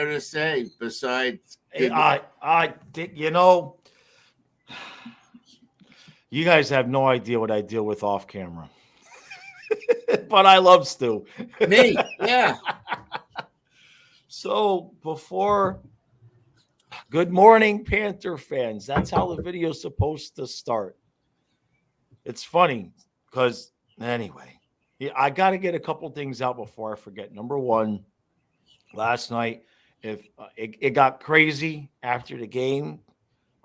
there to say besides? I think, you guys have no idea what I deal with off camera, but I love Stu. Me, yeah. So good morning, Panther fans. That's how the video's supposed to start. It's funny because, anyway, I got to get a couple things out before I forget. Number one, last night, if it got crazy after the game,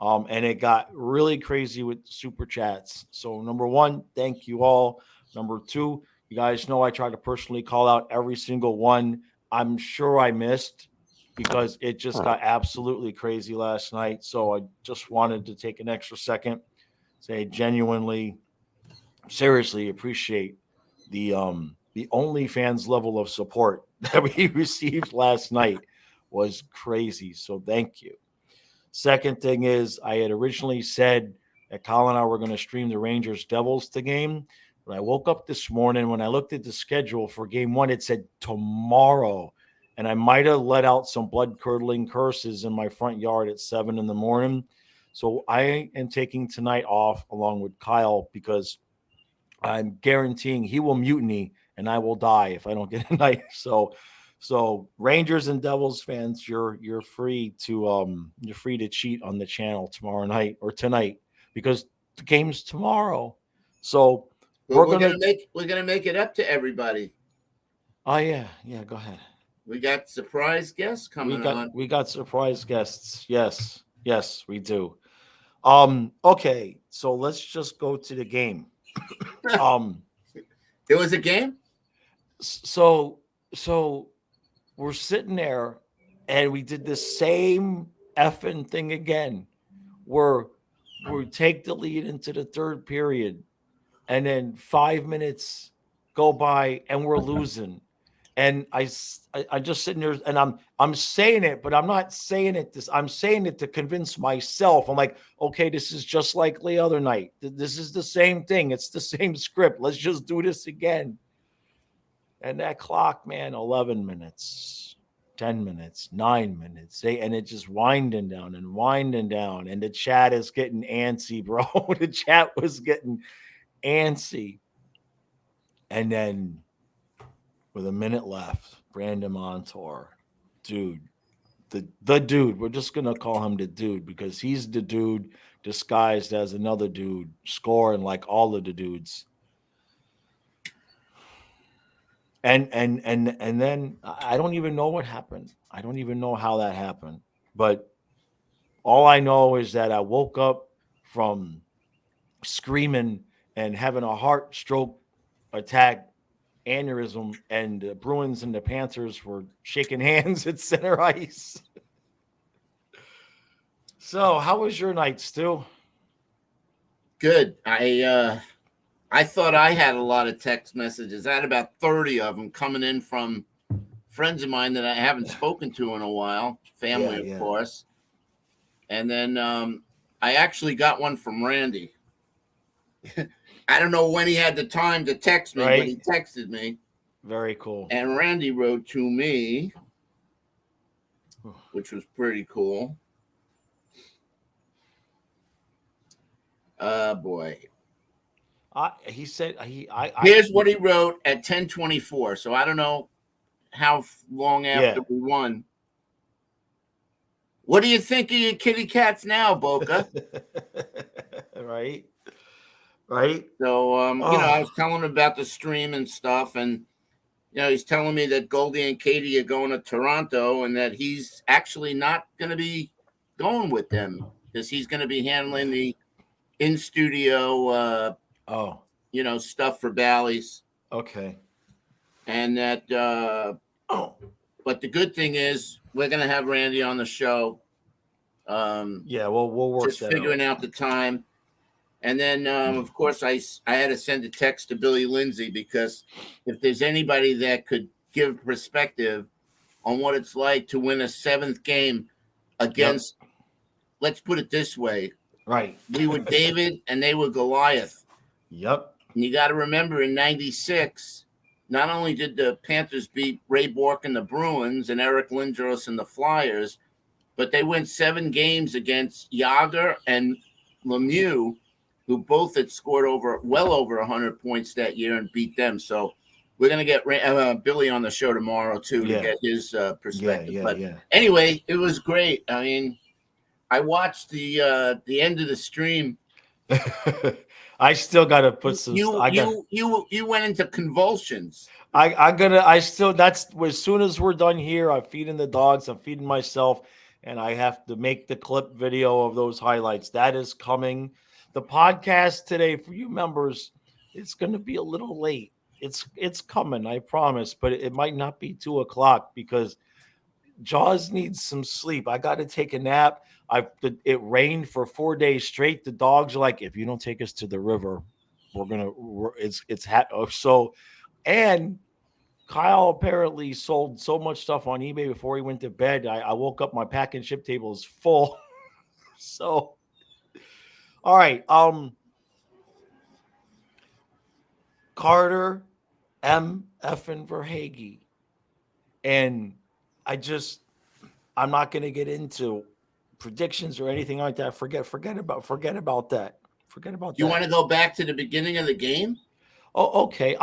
and it got really crazy with super chats. So number one, thank you all. Number two, you guys know I try to personally call out every single one. I'm sure I missed because it just got absolutely crazy last night. So I just wanted to take an extra second, say genuinely, seriously appreciate the OnlyFans level of support that we received last night was crazy. So thank you. Second thing is, I had originally said that Colin and I were going to stream the Rangers Devils to game. But I woke up this morning when I looked at the schedule for game one, it said tomorrow. And I might have let out some blood curdling curses in my front yard at 7 a.m. So I am taking tonight off along with Kyle because I'm guaranteeing he will mutiny and I will die if I don't get a night. So Rangers and Devils fans, you're free to cheat on the channel tomorrow night or tonight because the game's tomorrow. So we're gonna make it up to everybody. Oh yeah, go ahead. We got surprise guests coming on. We got surprise guests. Yes, we do. Okay, so let's just go to the game. It was a game. So we're sitting there and we did the same effing thing again where we take the lead into the third period and then 5 minutes go by and we're losing. And I just sitting there and I'm saying it, but I'm not saying it I'm saying it to convince myself. I'm like, okay, this is just like the other night. This is the same thing. It's the same script. Let's just do this again. And that clock, man, 11 minutes, 10 minutes, 9 minutes, and it's just winding down. And the chat is getting antsy, bro. The chat was getting antsy. And then with a minute left, Brandon Montour, dude, the dude, we're just going to call him the dude because he's the dude disguised as another dude, scoring like all of the dudes. And then I don't even know what happened. I don't even know how that happened. But all I know is that I woke up from screaming and having a heart stroke attack aneurysm, and the Bruins and the Panthers were shaking hands at center ice. So how was your night, Stu? Good. I thought I had a lot of text messages. I had about 30 of them coming in from friends of mine that I haven't spoken to in a while, family, of course. And then I actually got one from Randy. I don't know when he had the time to text me, but he texted me. Very cool. And Randy wrote to me, which was pretty cool. Boy. He said here's what he wrote at 10:24. So I don't know how long after we won. What do you think of your kitty cats now, Boca? Right. So I was telling him about the stream and stuff, and he's telling me that Goldie and Katie are going to Toronto, and that he's actually not going to be going with them because he's going to be handling the in studio. Stuff for Bally's. Okay. And that, but the good thing is we're going to have Randy on the show. We'll work just figuring out the time. And then, of course, I had to send a text to Billy Lindsay because if there's anybody that could give perspective on what it's like to win a 7th game against, let's put it this way. Right. We were David and they were Goliath. Yep. And you got to remember in 96, not only did the Panthers beat Ray Bork and the Bruins and Eric Lindros and the Flyers, but they went 7 games against Yager and Lemieux, who both had scored well over 100 points that year and beat them. So we're going to get Billy on the show tomorrow, too, to get his perspective. But anyway, it was great. I mean, I watched the end of the stream. I still got to put some. You went into convulsions. That's as soon as we're done here, I'm feeding the dogs, I'm feeding myself, and I have to make the clip video of those highlights. That is coming. The podcast today for you members, it's going to be a little late. It's coming, I promise, but it might not be 2:00 because Jaws needs some sleep. I got to take a nap. It rained for 4 days straight. The dogs are like, if you don't take us to the river, and Kyle apparently sold so much stuff on eBay before he went to bed. I woke up, my pack and ship table is full. So, all right. Carter M. Effin Verhage. And I'm not going to get into predictions or anything like that. Forget about that. You want to go back to the beginning of the game? Oh, okay.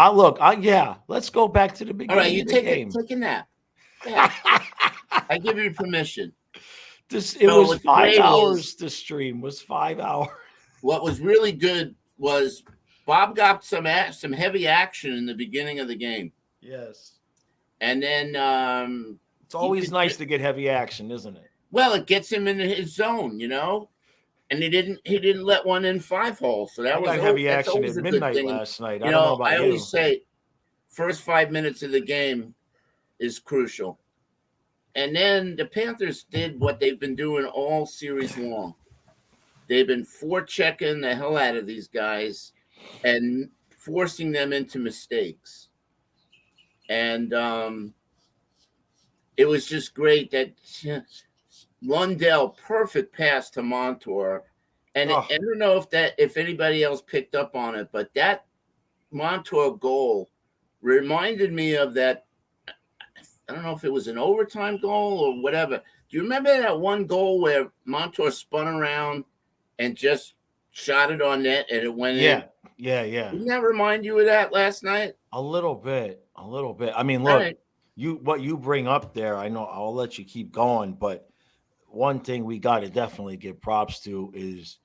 Let's go back to the beginning. All right, you take a nap. Yeah. I give you permission. It was 5 hours to stream. Was 5 hours. What was really good was Bob got some heavy action in the beginning of the game. Yes. And then it's always nice to get heavy action, isn't it? Well, it gets him into his zone, And he didn't let one in 5 holes. So that was heavy action at midnight last night. I always say first 5 minutes of the game is crucial. And then the Panthers did what they've been doing all series long. They've been forechecking the hell out of these guys and forcing them into mistakes. And it was just great that Lundell, perfect pass to Montour. And I don't know if anybody else picked up on it, but that Montour goal reminded me of that. I don't know if it was an overtime goal or whatever. Do you remember that one goal where Montour spun around and just shot it on net and it went in? Yeah. Didn't that remind you of that last night? A little bit. I mean, look, what you bring up there, I know I'll let you keep going, but one thing we got to definitely give props to is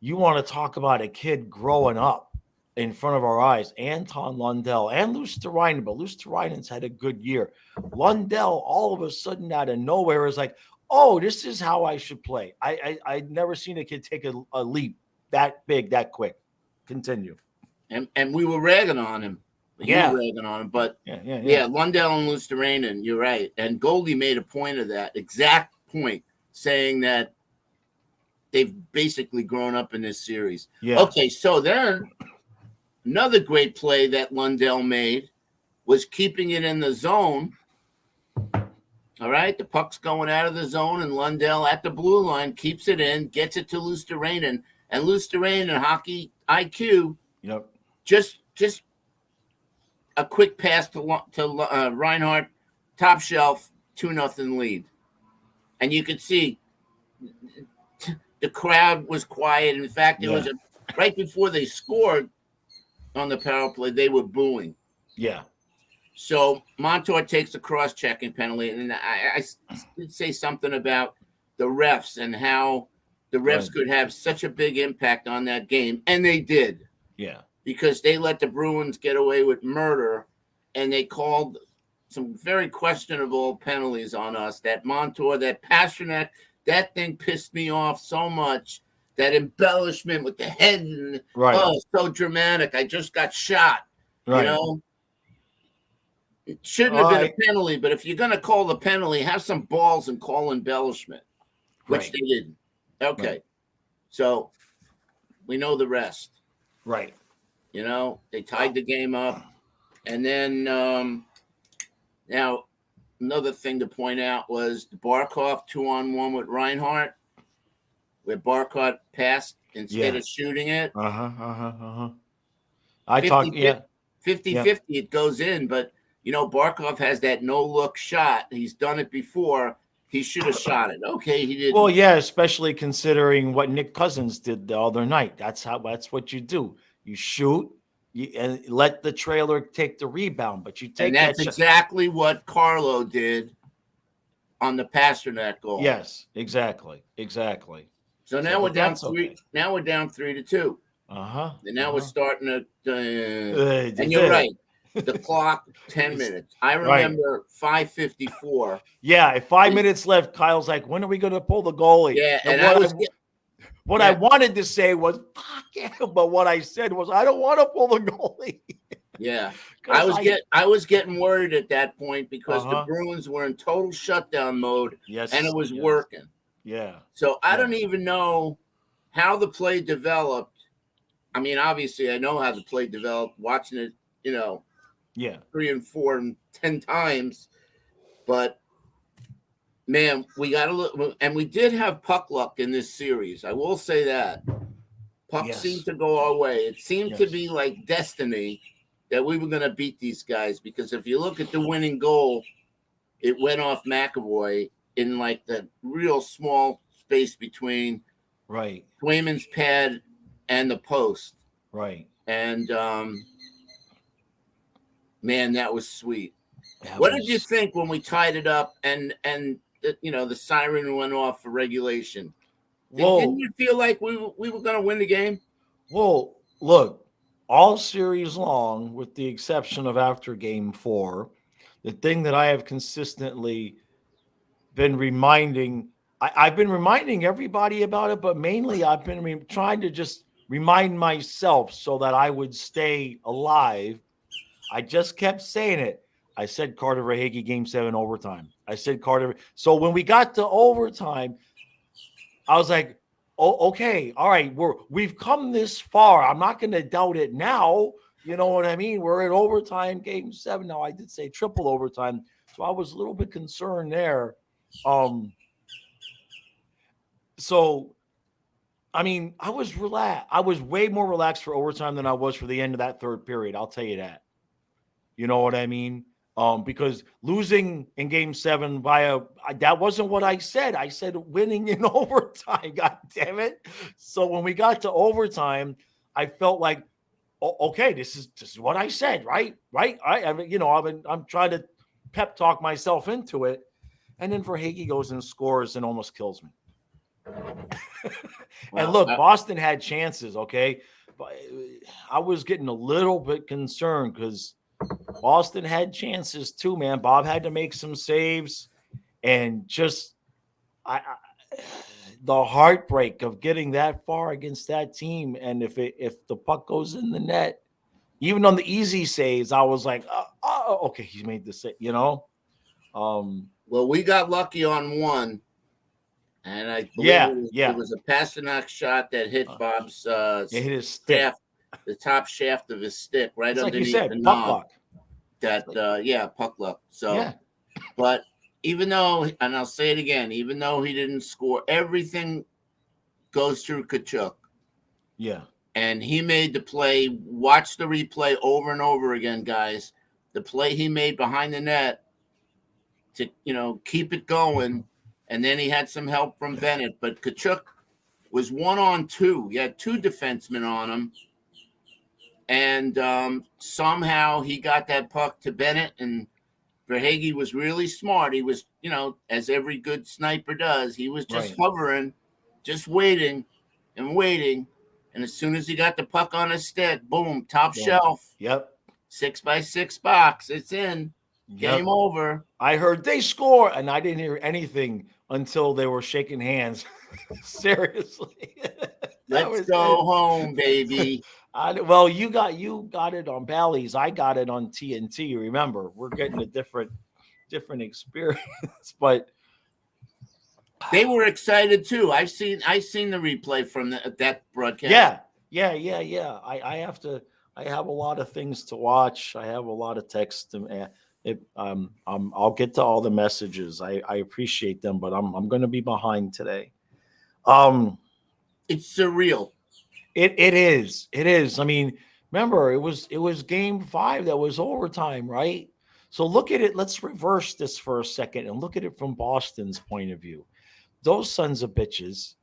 you want to talk about a kid growing up in front of our eyes. Anton Lundell and Luosterainen, but Luosterainen's had a good year. Lundell, all of a sudden out of nowhere, is like, oh, this is how I should play. I'd never seen a kid take a leap that big, that quick. Continue. And we were ragging on him. But Lundell and Luosterainen, you're right. And Goldie made a point of that exact point, saying that they've basically grown up in this series. Yeah. Okay, so then another great play that Lundell made was keeping it in the zone. All right, the puck's going out of the zone, and Lundell at the blue line keeps it in, gets it to Luosterainen, and Luosterainen, hockey IQ, just a quick pass to Reinhardt, top shelf, 2-0 lead. And you could see the crowd was quiet. In fact, it was right before they scored on the power play, they were booing. Yeah. So Montour takes a cross-checking penalty, and I did say something about the refs and how the refs could have such a big impact on that game, and they did. Yeah. Because they let the Bruins get away with murder, and they called some very questionable penalties on us. That Montour, that Pasternak, that thing pissed me off so much. That embellishment with the head, and so dramatic. I just got shot. Right. It shouldn't have been a penalty, but if you're going to call the penalty, have some balls and call embellishment, which they didn't. Okay. Right. So we know the rest. Right. They tied the game up. And then now another thing to point out was the Barkov 2-on-1 with Reinhardt, where Barkov passed instead of shooting it. 50 50-50, it goes in. But, Barkov has that no-look shot. He's done it before. He should have shot it. Okay, he didn't. Well, yeah, especially considering what Nick Cousins did the other night. That's what you do. You shoot and let the trailer take the rebound, but you take and that's exactly what Carlo did on the Pasternak goal. Yes, exactly. So now we're down 3. Okay. Now we're down 3-2. And now we're starting to. And you're right. The clock 10 minutes. I remember 5:54. Yeah, 5 minutes left. Kyle's like, "When are we going to pull the goalie?" Yeah, and I wanted to say was "fuck yeah," but what I said was, "I don't want to pull the goalie." Yeah, I was getting worried at that point because the Bruins were in total shutdown mode. Yes, and it was working. Yeah. So I don't even know how the play developed. I mean, obviously, I know how the play developed. Watching it, 3 and 4 and 10 times, but man, we got to look, and we did have puck luck in this series. I will say that puck seemed to go our way. It seemed to be like destiny that we were going to beat these guys, because if you look at the winning goal, it went off McAvoy in like the real small space between Swayman's pad and the post. Right. And man, that was sweet. What did you think when we tied it up and the siren went off for regulation? Didn't you feel like we were going to win the game? Well, look, all series long, with the exception of after Game 4, the thing that I have consistently been reminding, I've been reminding everybody about it, but mainly I've been trying to just remind myself so that I would stay alive. I just kept saying it. I said Carter Verhaeghe Game 7 overtime. I said Carter. So when we got to overtime, I was like, "Oh, okay, all right, we've come this far. I'm not going to doubt it now." You know what I mean? We're at overtime, Game 7 now. I did say triple overtime, so I was a little bit concerned there. So, I mean, I was relaxed. I was way more relaxed for overtime than I was for the end of that third period. I'll tell you that. You know what I mean? Because losing in Game 7 that wasn't what I said. I said winning in overtime. God damn it! So when we got to overtime, I felt like, okay, this is what I said, right? I mean, I'm trying to pep talk myself into it, and then Verhaeghe goes and scores and almost kills me. And look, Boston had chances, okay, but I was getting a little bit concerned because Boston had chances too, man. Bob had to make some saves, and just the heartbreak of getting that far against that team. And if the puck goes in the net, even on the easy saves, I was like, okay, he made the save, Well, we got lucky on one, and I believe it was a Pasternak shot that hit Bob's it hit his stick. Shaft, the top shaft of his stick, right it's underneath like you said, the puck knob. luck. Puck luck. So, but even though, and I'll say it again, even though he didn't score, everything goes through Tkachuk. Yeah. And he made the play. Watch the replay over and over again, guys. The play he made behind the net to, keep it going. And then he had some help from Bennett. But Tkachuk was 1-on-2. He had 2 defensemen on him. And somehow he got that puck to Bennett, and Verhaeghe was really smart. He was, as every good sniper does, he was just hovering, just waiting and waiting. And as soon as he got the puck on his stick, boom, top shelf. Yep. 6x6 box. It's in. Game over. I heard they score, and I didn't hear anything until they were shaking hands. Seriously. Let's go home, baby. Well, you got it on Bally's. I got it on TNT. Remember, we're getting a different experience, but they were excited too. I've seen the replay from that broadcast. Yeah. I have a lot of things to watch. I have a lot of text. I'll get to all the messages. I appreciate them, but I'm going to be behind today. It's surreal. It is. I mean, Remember, it was game 5 that was overtime, right? So look at it. Let's reverse this for a second and look at it from Boston's point of view. Those sons of bitches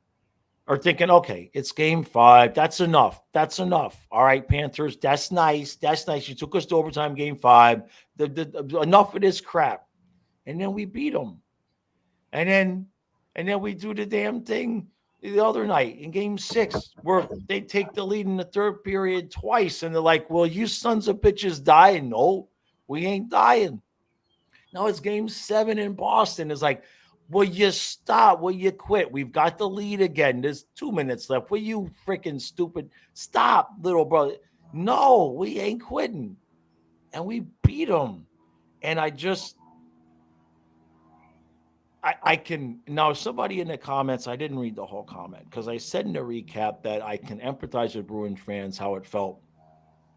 are thinking, okay, it's game 5. That's enough. That's enough. All right, Panthers, that's nice. That's nice. You took us to overtime game 5. Enough of this crap. And then we beat them. And then we do the damn thing the other night in game 6 where they take the lead in the third period twice. And they're like, well, you sons of bitches dying. No, we ain't dying. Now it's game 7 in Boston. It's like, will you stop? Will you quit? We've got the lead again. There's 2 minutes left. Will you freaking stupid stop, little brother? No, we ain't quitting. And we beat them. And I can now somebody in the comments, I didn't read the whole comment because I said in the recap that I can empathize with Bruins fans how it felt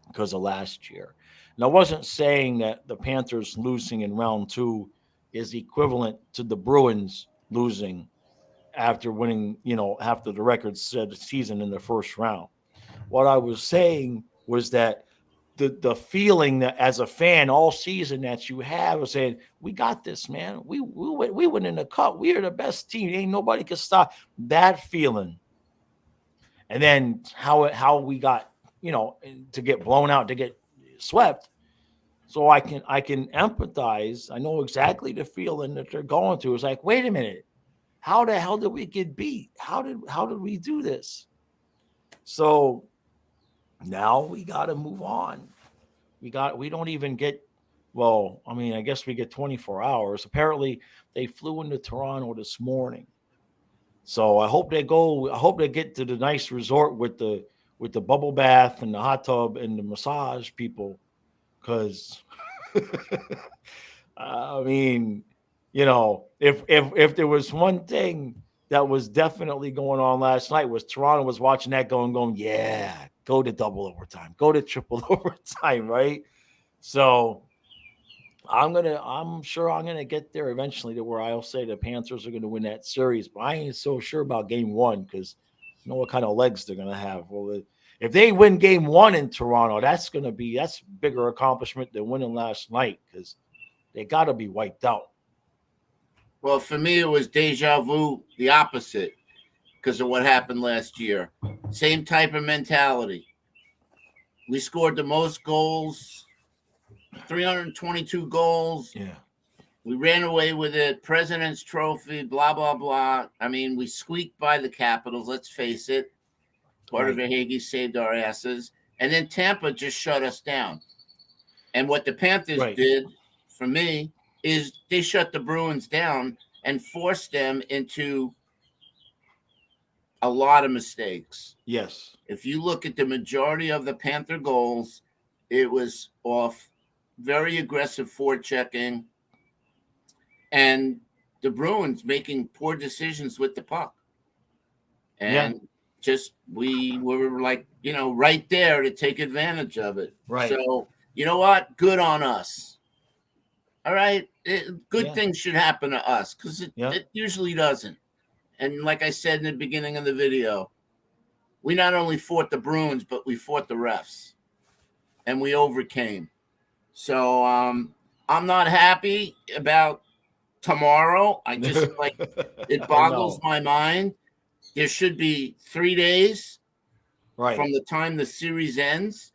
because of last year. And I wasn't saying that the Panthers losing in round 2 is equivalent to the Bruins losing after winning, after the record set season in the first round. What I was saying was that the feeling that as a fan all season that you have is saying, we got this, man. We went in the cup. We are the best team. Ain't nobody can stop that feeling. And then how we got, to get blown out, to get swept. So I can empathize. I know exactly the feeling that they're going through. It's like, wait a minute, how the hell did we get beat? How did we do this? So now we got to move on. We don't even get, well, I mean, I guess we get 24 hours. Apparently they flew into Toronto this morning. So I hope they get to the nice resort with the bubble bath and the hot tub and the massage people. Because, I mean, if there was one thing that was definitely going on last night was Toronto was watching that going, yeah, go to double overtime, go to triple overtime, right? So I'm sure I'm gonna get there eventually to where I'll say the Panthers are gonna win that series, but I ain't so sure about game 1 because you know what kind of legs they're gonna have. Well, if they win game 1 in Toronto, that's bigger accomplishment than winning last night because they got to be wiped out. Well, for me, it was deja vu, the opposite, because of what happened last year. Same type of mentality. We scored the most goals, 322 goals. Yeah. We ran away with it. President's Trophy, blah, blah, blah. I mean, we squeaked by the Capitals, let's face it. Part of Verhaeghe saved our asses. And then Tampa just shut us down. And what the Panthers did, for me, is they shut the Bruins down and forced them into a lot of mistakes. Yes. If you look at the majority of the Panther goals, it was off very aggressive forechecking and the Bruins making poor decisions with the puck. And we were like, right there to take advantage of it. Right. So, you know what? Good on us. All right. Good things should happen to us because it usually doesn't. And like I said in the beginning of the video, we not only fought the Bruins, but we fought the refs. And we overcame. So I'm not happy about tomorrow. I just it boggles my mind. There should be 3 days from the time the series ends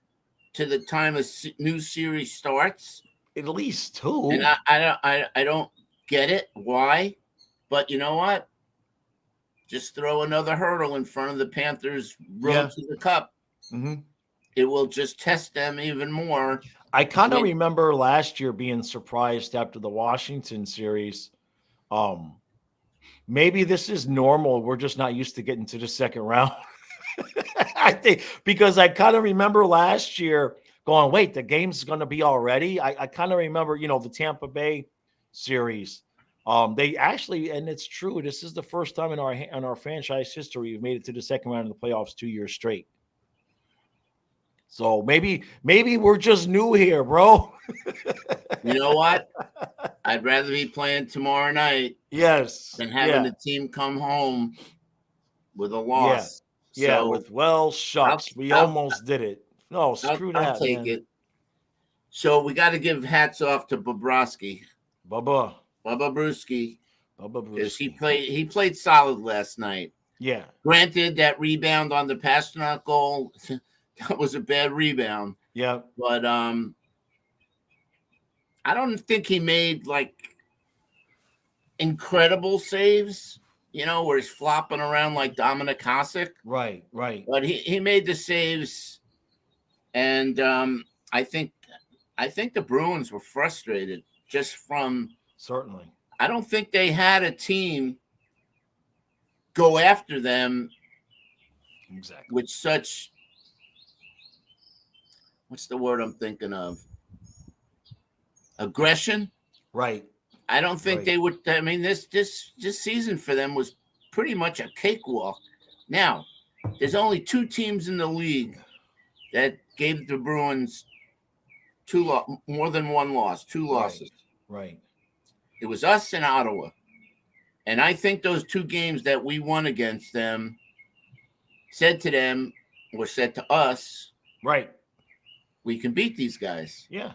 to the time a new series starts. At least 2. And I don't get it. Why? But you know what? Just throw another hurdle in front of the Panthers' road to the cup. Mm-hmm. It will just test them even more. I kind of remember last year being surprised after the Washington series. Maybe this is normal. We're just not used to getting to the second round. I think because I kind of remember last year going, wait, the game's going to be already. I kind of remember, the Tampa Bay series. They actually, and it's true, this is the first time in our franchise history we've made it to the second round of the playoffs 2 years straight. So maybe we're just new here, bro. You know what? I'd rather be playing tomorrow night. Yes. Than having the team come home with a loss. Yeah. So, shucks. We almost did it. No, screw I'll that, take man. it. So we got to give hats off to Bobrovsky, Bubba Brewski, because Brewski. he played solid last night. Yeah. Granted, that rebound on the Pasternak goal, that was a bad rebound. Yeah. But I don't think he made like incredible saves, where he's flopping around like Dominic Hasek. Right. But he made the saves, and I think the Bruins were frustrated just from. Certainly. I don't think they had a team go after them Exactly. with such. What's the word I'm thinking of? Aggression. Right. I don't think they would. I mean, this season for them was pretty much a cakewalk. Now, there's only 2 teams in the league that gave the Bruins more than one loss, 2 losses. Right. It was us and Ottawa. And I think those 2 games that we won against them said to us, right, we can beat these guys. Yeah.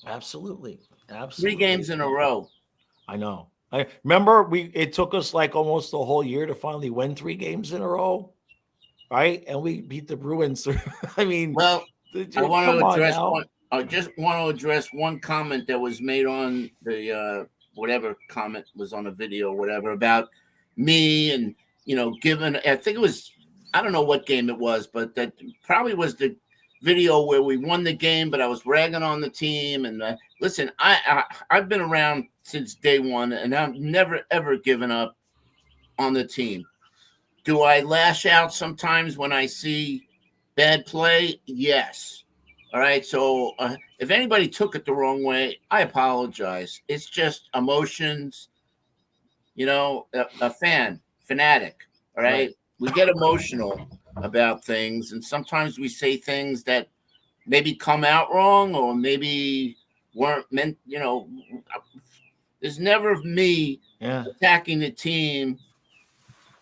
Absolutely. 3 games in a row. I know. I remember it took us like almost a whole year to finally win 3 games in a row. Right? And we beat the Bruins. I mean, well, I just want to address one comment that was made on the whatever comment was on a video or whatever about me and given. I think it was, I don't know what game it was, but that probably was the video where we won the game, but I was ragging on the team. And listen, I've been around since day one, and I've never ever given up on the team. Do I lash out sometimes when I see bad play? Yes. All right. So if anybody took it the wrong way, I apologize. It's just emotions, a fanatic. All right. We get emotional about things, and sometimes we say things that maybe come out wrong or maybe weren't meant, There's never me attacking the team,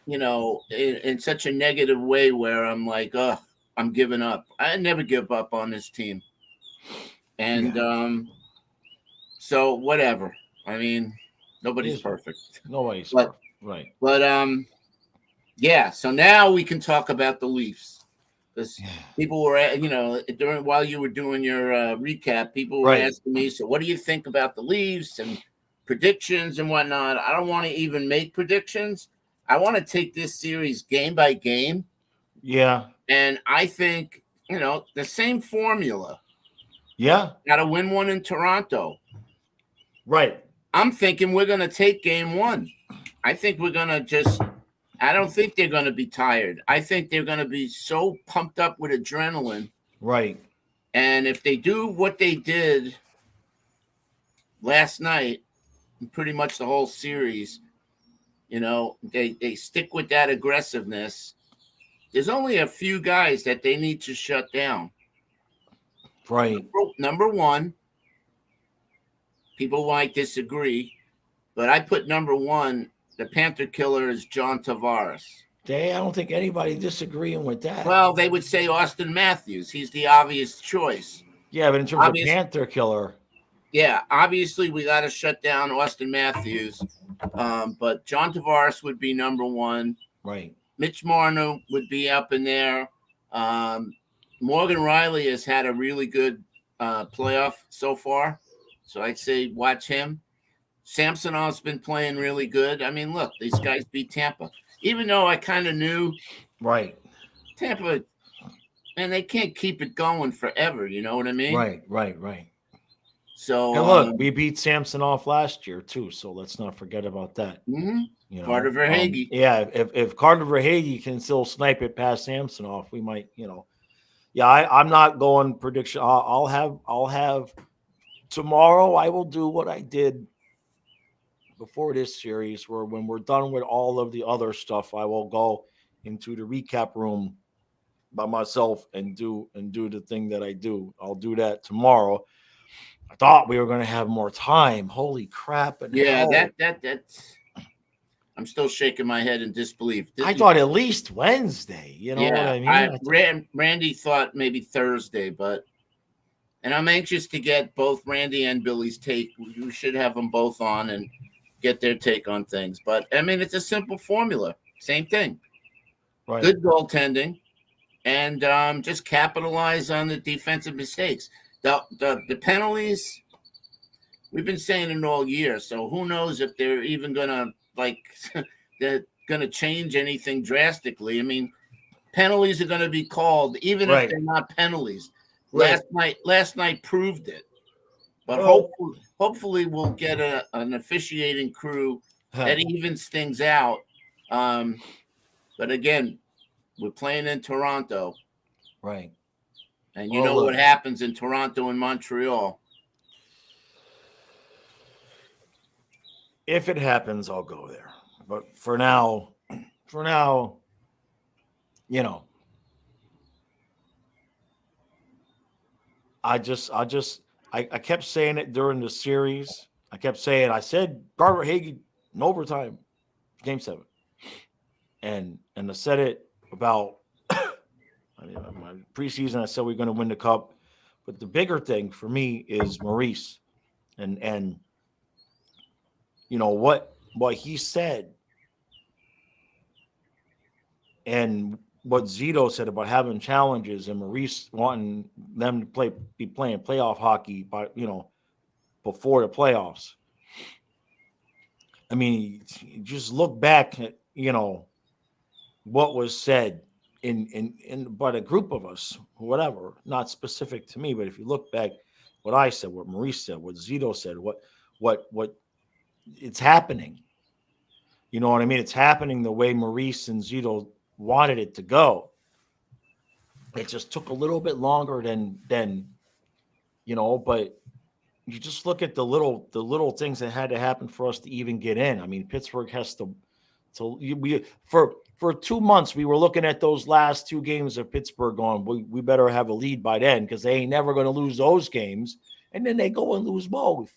in such a negative way where I'm like, I'm giving up. I never give up on this team. And so whatever. I mean, nobody's perfect. Nobody's perfect. Right. But yeah, so now we can talk about the Leafs. Because people were, while you were doing your recap, people were asking me, so what do you think about the Leafs and predictions and whatnot? I don't want to even make predictions. I want to take this series game by game. Yeah. And I think, the same formula. Yeah. Got to win one in Toronto. Right. I'm thinking we're going to take game 1. I think we're going to I don't think they're going to be tired. I think they're going to be so pumped up with adrenaline. Right. And if they do what they did last night, pretty much the whole series, they stick with that aggressiveness. There's only a few guys that they need to shut down. Right. Number 1, people might disagree, but I put number 1, the Panther killer, is John Tavares. I don't think anybody disagreeing with that. Well, they would say Austin Matthews. He's the obvious choice. Yeah, but in terms of Panther killer. Yeah, obviously we got to shut down Austin Matthews. But John Tavares would be number 1. Right. Mitch Marner would be up in there. Morgan Riley has had a really good playoff so far. So I'd say watch him. Samsonov's been playing really good. I mean, look, these guys beat Tampa. Even though I kind of knew Tampa, and they can't keep it going forever. You know what I mean? Right. So and look, we beat Samsonov last year too, so let's not forget about that. Mm-hmm. Carter Verhaeghe. If Carter Verhaeghe can still snipe it past Samsonov, we might, I'm not going prediction. I'll have tomorrow. I will do what I did before this series, where when we're done with all of the other stuff, I will go into the recap room by myself and do the thing that I do. I'll do that tomorrow. I thought we were going to have more time. Holy crap! And that's I'm still shaking my head in disbelief. I thought at least Wednesday. You know what I mean? Randy thought maybe Thursday, and I'm anxious to get both Randy and Billy's take. We should have them both on and get their take on things. But I mean, it's a simple formula. Same thing. Right. Good goaltending, and just capitalize on the defensive mistakes. The penalties, we've been saying it all year. So who knows if they're even gonna they're gonna change anything drastically. I mean, penalties are gonna be called, even if they're not penalties. Right. Last night proved it. But hopefully we'll get an officiating crew that evens things out. But again, we're playing in Toronto. Right. And you know what happens in Toronto and Montreal. If it happens, I'll go there. But for now, you know, I kept saying it during the series. I said Garber Hagee in overtime, game 7. And I said it about my preseason. I said we're going to win the cup. But the bigger thing for me is Maurice. And you know what he said and what Zito said about having challenges and Maurice wanting them to be playing playoff hockey before the playoffs. I mean, just look back at, what was said in by a group of us, whatever, not specific to me, but if you look back, what I said, what Maurice said, what Zito said, what it's happening. You know what I mean? It's happening the way Maurice and Zito wanted it to go. It just took a little bit longer than but you just look at the little things that had to happen for us to even get in. I mean, Pittsburgh has for 2 months we were looking at those last 2 games of Pittsburgh going, we better have a lead by then because they ain't never going to lose those games, and then they go and lose both.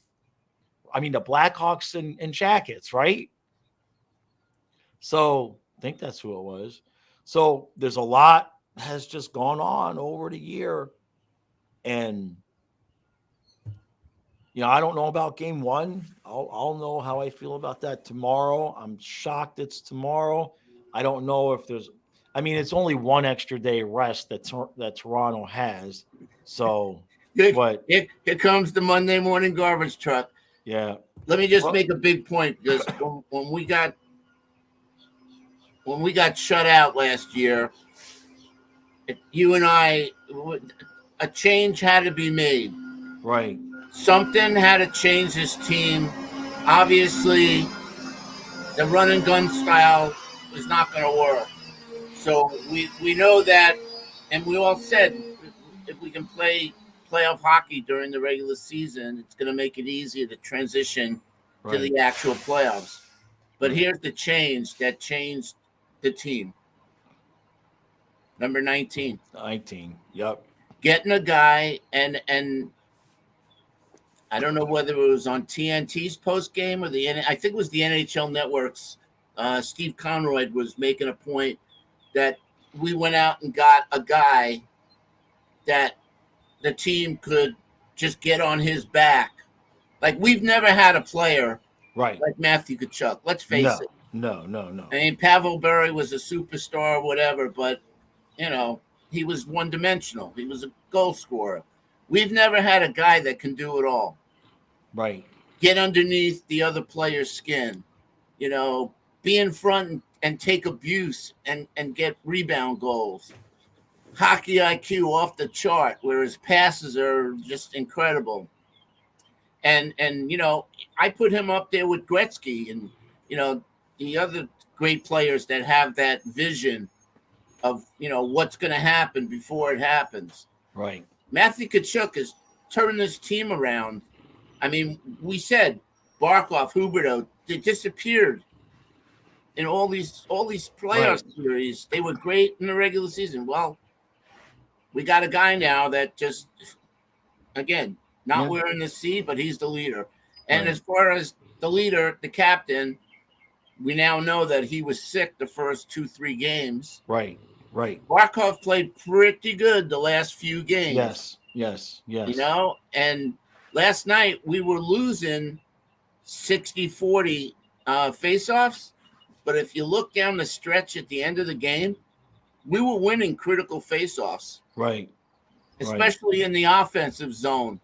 I mean, the Blackhawks and Jackets, right? So I think that's who it was. So there's a lot has just gone on over the year. And, I don't know about game 1. I'll know how I feel about that tomorrow. I'm shocked it's tomorrow. I don't know if it's only 1 extra day rest that Toronto has. So, but here comes the Monday morning garbage truck. Yeah. Let me just make a big point because when we got shut out last year, you and I, a change had to be made. Right. Something had to change this team. Obviously, the run and gun style was not going to work. So we know that, and we all said if we can play playoff hockey during the regular season, it's going to make it easier to transition to the actual playoffs. But here's the change that changed the team. Number 19. 19. Yep. Getting a guy, and I don't know whether it was on TNT's post game or I think it was the NHL Network's. Steve Conroy was making a point that we went out and got a guy that the team could just get on his back. Like, we've never had a player like Matthew Tkachuk. Let's face it. No. I mean, Pavel Bure was a superstar or whatever, but, he was one-dimensional. He was a goal scorer. We've never had a guy that can do it all. Right. Get underneath the other player's skin. Be in front and take abuse and get rebound goals. Hockey IQ off the chart, where his passes are just incredible. And I put him up there with Gretzky and, the other great players that have that vision of, what's going to happen before it happens. Right. Matthew Tkachuk is turning this team around. I mean, we said Barkov, Huberdeau, they disappeared in all these playoff series. They were great in the regular season. Well, we got a guy now that just, again, not wearing the C, but he's the leader. And as far as the leader, the captain, we now know that he was sick the first 2-3 games. Right. Barkov played pretty good the last few games. Yes. And last night we were losing 60-40 faceoffs. But if you look down the stretch at the end of the game, we were winning critical faceoffs. Right. Especially in the offensive zone.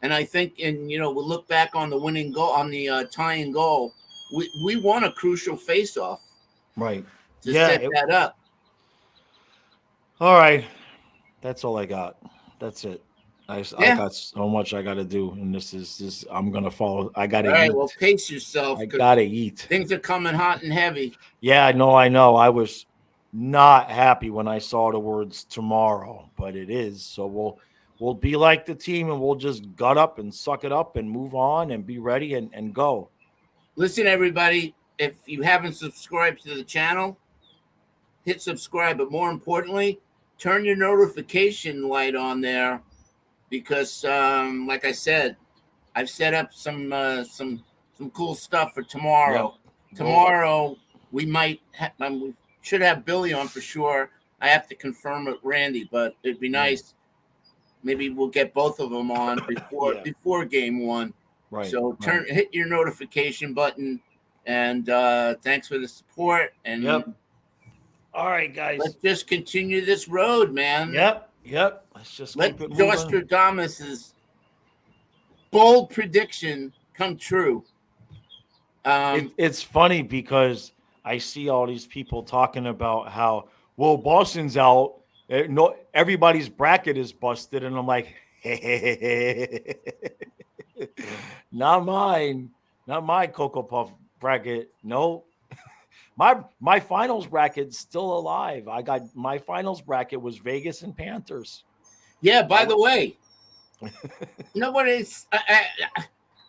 And I think, we'll look back on the winning goal, on the tying goal. We won a crucial faceoff. Right. To set that up. All right. That's all I got. That's it. I got so much I got to do. And this is I'm going to follow. I got to eat. All right. Well, pace yourself. I got to eat. Things are coming hot and heavy. Yeah, I know. I was not happy when I saw the words tomorrow, but it is. So we'll be like the team, and we'll just gut up and suck it up and move on and be ready and go. Listen, everybody, if you haven't subscribed to the channel, hit subscribe. But more importantly, turn your notification light on there because, like I said, I've set up some cool stuff for tomorrow. Yep. Tomorrow we might we should have Billy on for sure. I have to confirm with Randy, but it'd be nice. Maybe we'll get both of them on before game one. Right. So hit your notification button, and thanks for the support. And all right, guys, let's just continue this road, man. Yep. Let's just let Nostradamus's bold prediction come true. It's funny because I see all these people talking about how Boston's out. No, everybody's bracket is busted, and I'm like, not mine, not my Cocoa Puff bracket. No, my finals bracket's still alive. I got my finals bracket was Vegas and Panthers. Yeah. By the way, nobody's.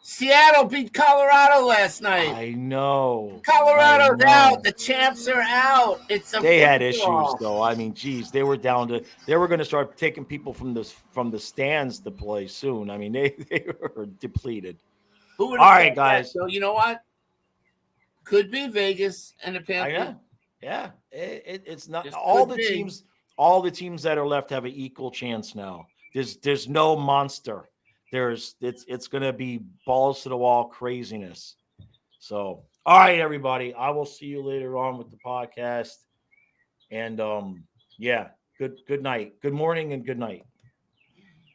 Seattle beat Colorado last night. I know. Colorado's out. The champs are out. They had issues though. I mean, geez, they were going to start taking people from the stands to play soon. I mean, they were depleted. All right, guys. So you know what? Could be Vegas and the Panthers. Yeah. It's not all the teams. All the teams that are left have an equal chance now. There's no monster. It's going to be balls to the wall craziness. So, all right, everybody. I will see you later on with the podcast. And good night. Good morning and good night.